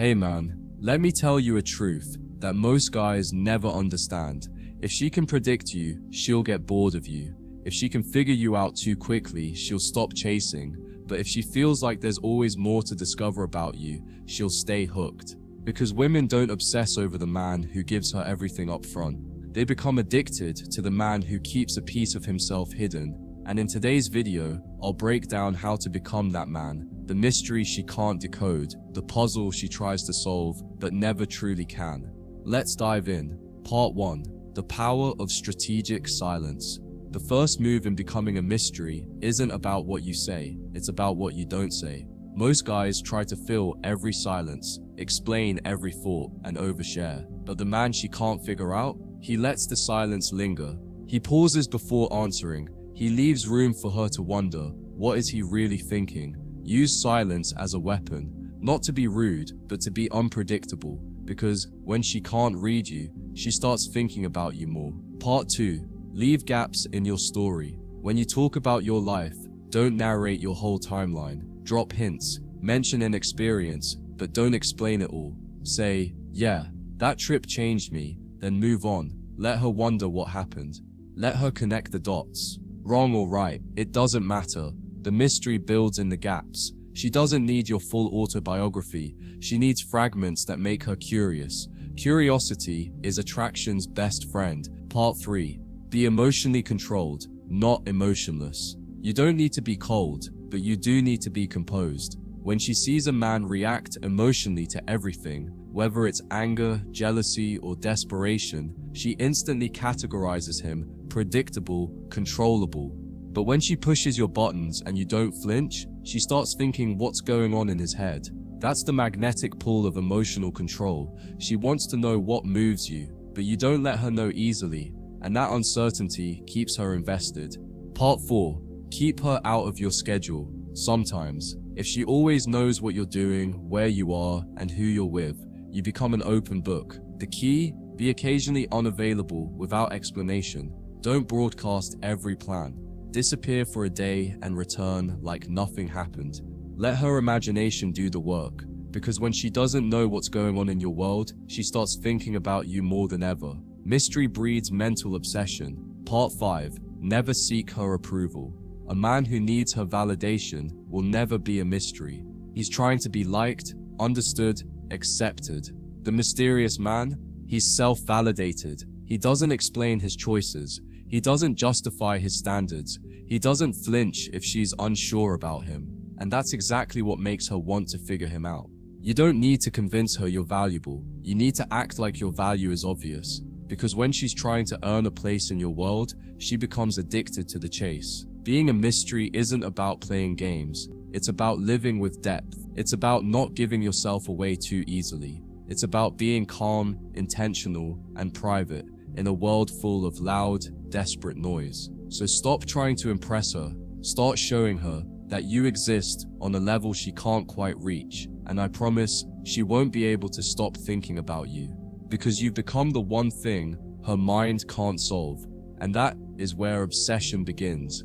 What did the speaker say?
Hey man, let me tell you a truth that most guys never understand. If she can predict you, she'll get bored of you. If she can figure you out too quickly, she'll stop chasing. But if she feels like there's always more to discover about you, she'll stay hooked. Because women don't obsess over the man who gives her everything up front. They become addicted to the man who keeps a piece of himself hidden. And in today's video, I'll break down how to become that man, the mystery she can't decode, the puzzle she tries to solve but never truly can. Let's dive in. Part 1. The power of strategic silence. The first move in becoming a mystery isn't about what you say, it's about what you don't say. Most guys try to fill every silence, explain every thought, and overshare. But the man she can't figure out, he lets the silence linger. He pauses before answering. He leaves room for her to wonder, what is he really thinking? Use silence as a weapon, not to be rude, but to be unpredictable. Because when she can't read you, she starts thinking about you more. Part 2. Leave gaps in your story. When you talk about your life, don't narrate your whole timeline. Drop hints, mention an experience, but don't explain it all. Say, yeah, that trip changed me, then move on. Let her wonder what happened. Let her connect the dots. Wrong or right, it doesn't matter. The mystery builds in the gaps. She doesn't need your full autobiography. She needs fragments that make her curious. Curiosity is attraction's best friend. Part 3. Be emotionally controlled, not emotionless. You don't need to be cold, but you do need to be composed. When she sees a man react emotionally to everything, whether it's anger, jealousy, or desperation, she instantly categorizes him predictable, controllable. But when she pushes your buttons and you don't flinch, she starts thinking what's going on in his head. That's the magnetic pull of emotional control. She wants to know what moves you, but you don't let her know easily, and that uncertainty keeps her invested. Part 4. Keep her out of your schedule. Sometimes, if she always knows what you're doing, where you are, and who you're with, you become an open book. The key? Be occasionally unavailable without explanation. Don't broadcast every plan. Disappear for a day and return like nothing happened. Let her imagination do the work, because when she doesn't know what's going on in your world, she starts thinking about you more than ever. Mystery breeds mental obsession. Part 5. Never seek her approval. A man who needs her validation will never be a mystery. He's trying to be liked, understood, accepted. The mysterious man? He's self-validated. He doesn't explain his choices. He doesn't justify his standards. He doesn't flinch if she's unsure about him. And that's exactly what makes her want to figure him out. You don't need to convince her you're valuable. You need to act like your value is obvious. Because when she's trying to earn a place in your world, she becomes addicted to the chase. Being a mystery isn't about playing games. It's about living with depth. It's about not giving yourself away too easily. It's about being calm, intentional, and private in a world full of loud, desperate noise. So stop trying to impress her. Start showing her that you exist on a level she can't quite reach. And I promise, she won't be able to stop thinking about you. Because you've become the one thing her mind can't solve. And that is where obsession begins.